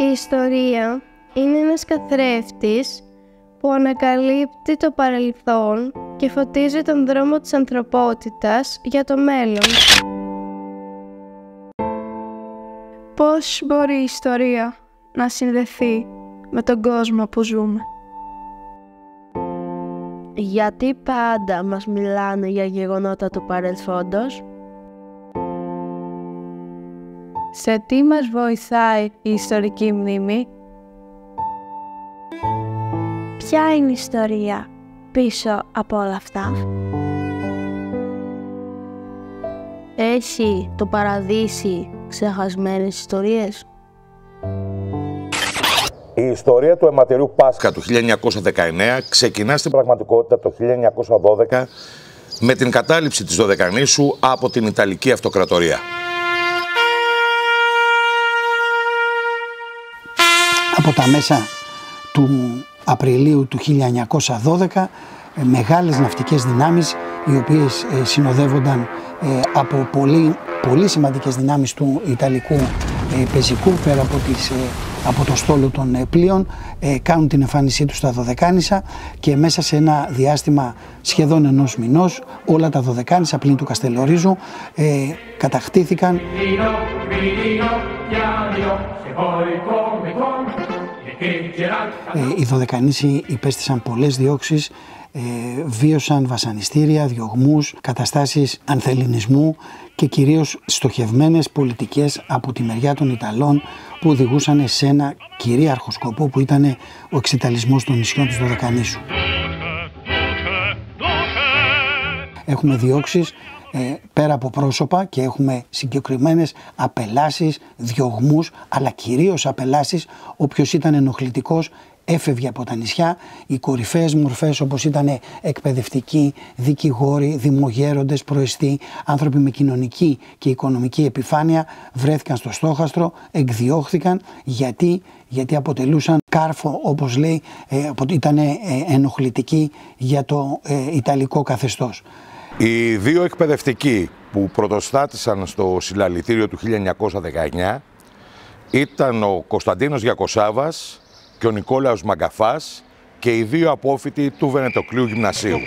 Η ιστορία είναι ένας καθρέφτης που ανακαλύπτει το παρελθόν και φωτίζει τον δρόμο της ανθρωπότητας για το μέλλον. Πώς μπορεί η ιστορία να συνδεθεί με τον κόσμο που ζούμε? Γιατί πάντα μας μιλάνε για γεγονότα του παρελθόντος? Σε τι μας βοηθάει η ιστορική μνήμη? Ποια είναι η ιστορία πίσω από όλα αυτά? Έχει το παραδείσι ξεχασμένες ιστορίες? Η ιστορία του αιματηρίου Πάσχα του 1919 ξεκινά στην πραγματικότητα το 1912 με την κατάληψη της Δωδεκανήσου από την Ιταλική Αυτοκρατορία. Από τα μέσα του Απριλίου του 1912 μεγάλες ναυτικές δυνάμεις, οι οποίες συνοδεύονταν από πολύ σημαντικές δυνάμεις του Ιταλικού πεζικού, πέρα από το στόλο των πλοίων, κάνουν την εμφάνισή τους στα Δωδεκάνησα και μέσα σε ένα διάστημα σχεδόν ενός μηνός όλα τα Δωδεκάνησα πλην του Καστελορίζου κατακτήθηκαν. Οι Δωδεκανήσοι υπέστησαν πολλές διώξεις, βίωσαν βασανιστήρια, διωγμούς, καταστάσεις ανθεληνισμού και κυρίως στοχευμένες πολιτικές από τη μεριά των Ιταλών που οδηγούσαν σε ένα κυρίαρχο σκοπό που ήταν ο εξιταλισμός των νησιών της Δωδεκανήσου. Έχουμε διώξεις πέρα από πρόσωπα και έχουμε συγκεκριμένες απελάσεις, διωγμούς, αλλά κυρίως απελάσεις. Όποιος ήταν ενοχλητικός έφευγε από τα νησιά. Οι κορυφαίες μορφές, όπως ήταν εκπαιδευτικοί, δικηγόροι, δημογέροντες, προεστοί, άνθρωποι με κοινωνική και οικονομική επιφάνεια, βρέθηκαν στο στόχαστρο, εκδιώχθηκαν γιατί αποτελούσαν κάρφο, όπως λέει, ήταν ενοχλητικοί για το Ιταλικό καθεστώς. Οι δύο εκπαιδευτικοί που πρωτοστάτησαν στο συλλαλητήριο του 1919 ήταν ο Κωνσταντίνος Γιακοσάβας και ο Νικόλαος Μαγκαφάς και οι δύο απόφοιτοι του Βενετοκλείου Γυμνασίου.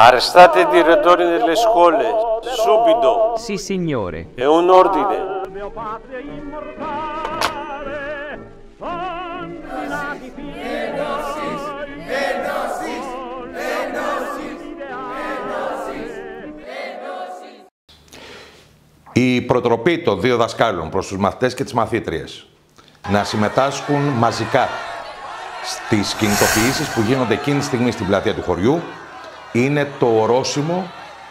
Arrestate il direttore delle scuole, subito. Sì, signore. È un ordine. Η προτροπή των δύο δασκάλων προς τους μαθητές και τις μαθήτριες να συμμετάσχουν μαζικά στις κινητοποιήσεις που γίνονται εκείνη τη στιγμή στην πλατεία του χωριού είναι το ορόσημο,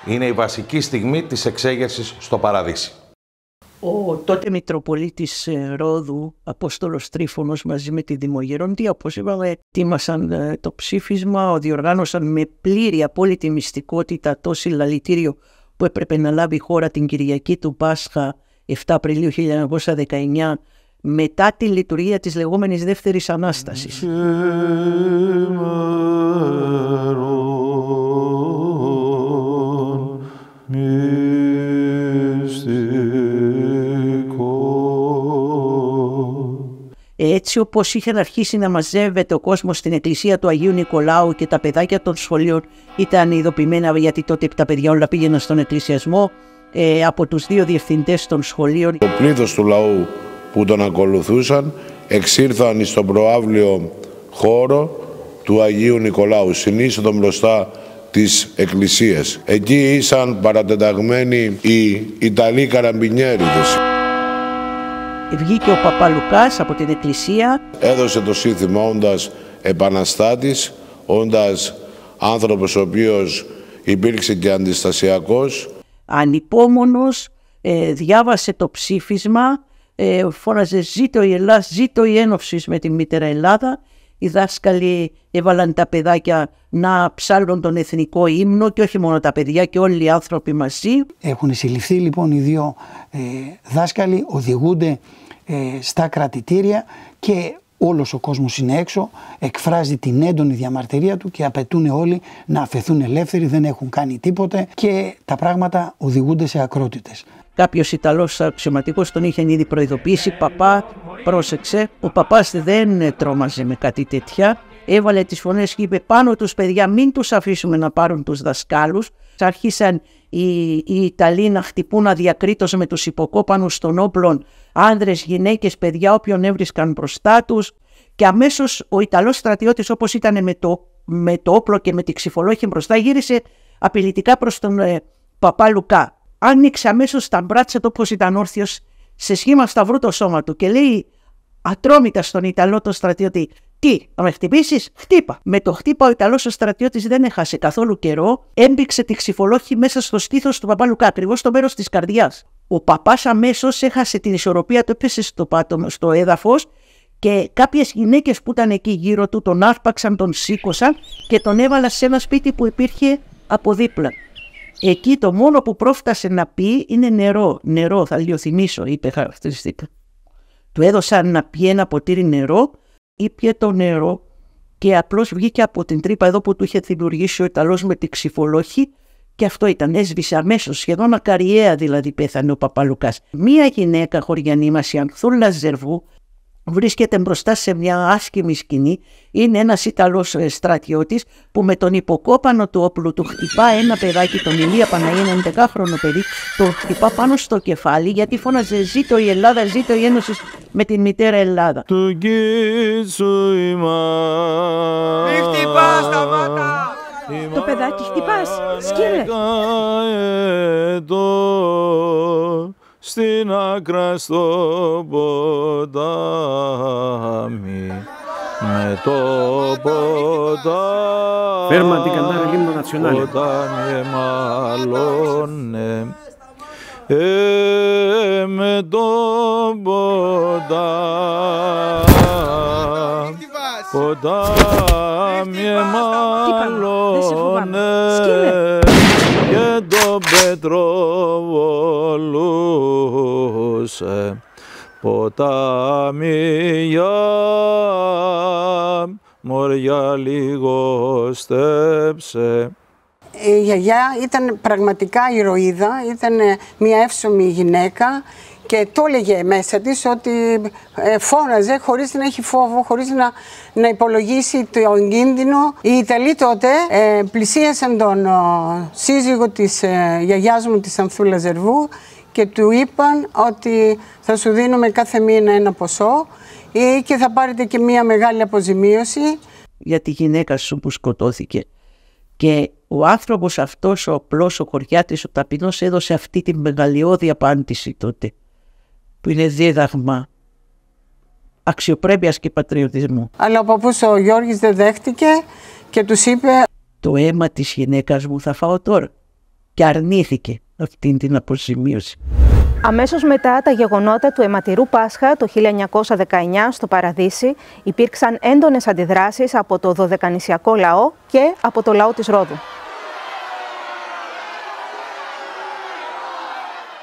είναι η βασική στιγμή της εξέγερσης στο Παραδείσι. Ο τότε Μητροπολίτης Ρόδου, Απόστολος Τρίφωνος, μαζί με τη Δημογεροντία, όπως είπαμε, ετοίμασαν το ψήφισμα, διοργάνωσαν με πλήρη απόλυτη μυστικότητα το συλλαλητήριο που έπρεπε να λάβει η χώρα την Κυριακή του Πάσχα 7 Απριλίου 1919, μετά τη λειτουργία της λεγόμενης Δεύτερης Ανάστασης. Έτσι όπως είχε αρχίσει να μαζεύεται ο κόσμος στην εκκλησία του Αγίου Νικολάου και τα παιδάκια των σχολείων ήταν ειδοποιημένα, γιατί τότε τα παιδιά όλα πήγαιναν στον εκκλησιασμό, από τους δύο διευθυντές των σχολείων. Το πλήθος του λαού που τον ακολουθούσαν εξήρθαν στον προαύλιο χώρο του Αγίου Νικολάου, στην είσοδο μπροστά της εκκλησίας. Εκεί ήσαν παρατεταγμένοι οι Ιταλοί καραμπινιέριδες. Βγήκε ο Παπαλουκάς από την εκκλησία. Έδωσε το σύνθημα όντας επαναστάτης, όντας άνθρωπος ο οποίος υπήρξε και αντιστασιακός. Ανυπόμονος, διάβασε το ψήφισμα, φώναζε «Ζήτω η Ελλάδα, ζήτω η ένωση με τη μήτερα Ελλάδα». Οι δάσκαλοι έβαλαν τα παιδάκια να ψάλουν τον εθνικό ύμνο και όχι μόνο τα παιδιά και όλοι οι άνθρωποι μαζί. Έχουν συλληφθεί λοιπόν οι δύο δάσκαλοι, οδηγούνται στα κρατητήρια και όλος ο κόσμος είναι έξω, εκφράζει την έντονη διαμαρτυρία του και απαιτούν όλοι να αφαιθούν ελεύθεροι, δεν έχουν κάνει τίποτε και τα πράγματα οδηγούνται σε ακρότητες. Κάποιος Ιταλός αξιωματικός τον είχε ήδη προειδοποιήσει, παπά, πρόσεξε. Ο παπάς δεν τρόμαζε με κάτι τέτοια. Έβαλε τις φωνές και είπε πάνω τους παιδιά, μην τους αφήσουμε να πάρουν τους δασκάλους. Άρχισαν οι Ιταλοί να χτυπούν αδιακρίτως με τους υποκόπανους των όπλων, άνδρες, γυναίκες, παιδιά, όποιον έβρισκαν μπροστά τους. Και αμέσως ο Ιταλός στρατιώτης, όπως ήταν με το όπλο και με τη ξυφολόχη μπροστά, γύρισε απειλητικά προς τον παπά Λουκά. Άνοιξε αμέσως τα μπράτσα του όπως ήταν όρθιος, σε σχήμα σταυρού το σώμα του και λέει ατρόμητα στον Ιταλό τον στρατιώτη, τι, να με χτυπήσεις, χτύπα. Με το χτύπα ο Ιταλός ο στρατιώτης δεν έχασε καθόλου καιρό, έμπηξε τη ξυφολόχη μέσα στο στήθος του παπά Λουκά, ακριβώς στο μέρος της καρδιάς. Ο παπάς αμέσως έχασε την ισορροπία του, έπεσε στο έδαφος και κάποιες γυναίκες που ήταν εκεί γύρω του τον άρπαξαν, τον σήκωσαν και τον έβαλαν σε ένα σπίτι που υπήρχε από δίπλα. Εκεί το μόνο που πρόφτασε να πει είναι νερό. Νερό, θα λιοθυμίσω, είπε χαρακτηριστικά. Του έδωσαν να πιει ένα ποτήρι νερό, ήπιε το νερό και απλώς βγήκε από την τρύπα εδώ που του είχε δημιουργήσει ο Ιταλός με τη ξυφολόχη και αυτό ήταν, έσβησε αμέσως, σχεδόν ακαριέα δηλαδή πέθανε ο Παπαλουκάς. Μία γυναίκα χωριανή μας, η Ανθούλα Ζερβού, βρίσκεται μπροστά σε μια άσχημη σκηνή. Είναι ένας Ιταλός στρατιώτης που με τον υποκόπανο του όπλου του χτυπά ένα παιδάκι, τον Ηλία Παναή, ένα 11χρονο παιδί, τον χτυπά πάνω στο κεφάλι γιατί φώναζε «Ζήτω η Ελλάδα, ζήτω η Ένωση με την μητέρα Ελλάδα». Του κίτσου ημάς. Μη χτυπάς τα μάτα! Το παιδάκι χτυπάς, σκύλε. Στην άκρα στο ποτάμι, με το ποτάμι, Ferma di cantare l'inno nazionale. Ποτάμι εμαλώνε, με το ποτάμι εμαλώνε, και το πετροβολούσε ποτάμι για μωριά λιγοστέψε. Η γιαγιά ήταν πραγματικά ηρωίδα, ήταν μια εύσωμη γυναίκα και το έλεγε μέσα της ότι φώναζε χωρίς να έχει φόβο, χωρίς να υπολογίσει τον κίνδυνο. Οι Ιταλοί τότε πλησίασαν τον σύζυγο της γιαγιάς μου, της Ανθούλα Ζερβού, και του είπαν ότι θα σου δίνουμε κάθε μήνα ένα ποσό και θα πάρετε και μια μεγάλη αποζημίωση. Για τη γυναίκα σου που σκοτώθηκε. Και ο άνθρωπος αυτός, ο απλός, ο χωριάτης, ο ταπεινός, έδωσε αυτή τη μεγαλειώδη απάντηση τότε, που είναι δίδαγμα αξιοπρέπειας και πατριωτισμού. Αλλά ο παππούς ο Γιώργης δεν δέχτηκε και τους είπε «Το αίμα της γυναίκας μου θα φάω τώρα», και αρνήθηκε αυτή την αποζημίωση. Αμέσως μετά τα γεγονότα του αιματηρού Πάσχα το 1919 στο Παραδείσι υπήρξαν έντονες αντιδράσεις από το δωδεκανησιακό λαό και από το λαό της Ρόδου.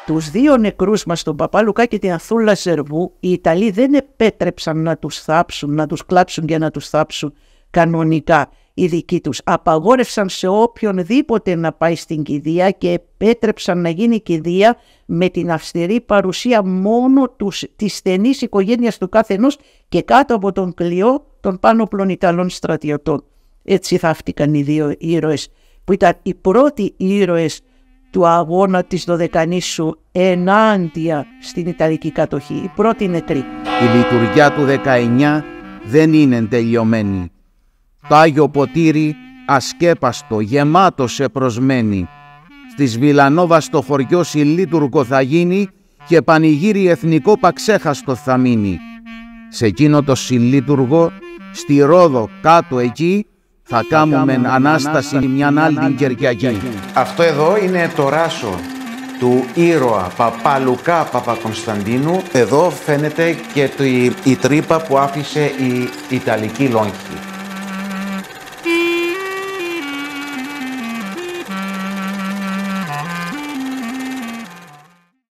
Τους δύο νεκρούς μας, τον παπά Λουκά και την Ανθούλα Ζερβού, οι Ιταλοί δεν επέτρεψαν να τους θάψουν, να τους κλάψουν και να τους θάψουν κανονικά οι δικοί τους. Απαγόρευσαν σε οποιονδήποτε να πάει στην κηδεία και επέτρεψαν να γίνει κηδεία με την αυστηρή παρουσία μόνο της στενής οικογένειας του καθενός και κάτω από τον κλειό των πάνωπλων Ιταλών στρατιωτών. Έτσι θαύτηκαν οι δύο ήρωες που ήταν οι πρώτοι ήρωες του αγώνα της Δωδεκανήσου ενάντια στην Ιταλική κατοχή, οι πρώτοι νεκροί. Η λειτουργιά του 19 δεν είναι τελειωμένη. Το Άγιο Ποτήρι ασκέπαστο, γεμάτο σε προσμένη. Στις Βιλανόβα στο χωριό συλλήτουργο θα γίνει και πανηγύρι εθνικό παξέχαστο θα μείνει. Σε εκείνο το συλλήτουργο, στη Ρόδο κάτω εκεί, θα κάνουμε ανάσταση μια άλλη Κυριακή. Αυτό εδώ είναι το ράσο του ήρωα Παπά Λουκά Παπακωνσταντίνου. Εδώ φαίνεται και η τρύπα που άφησε η Ιταλική λόγχη.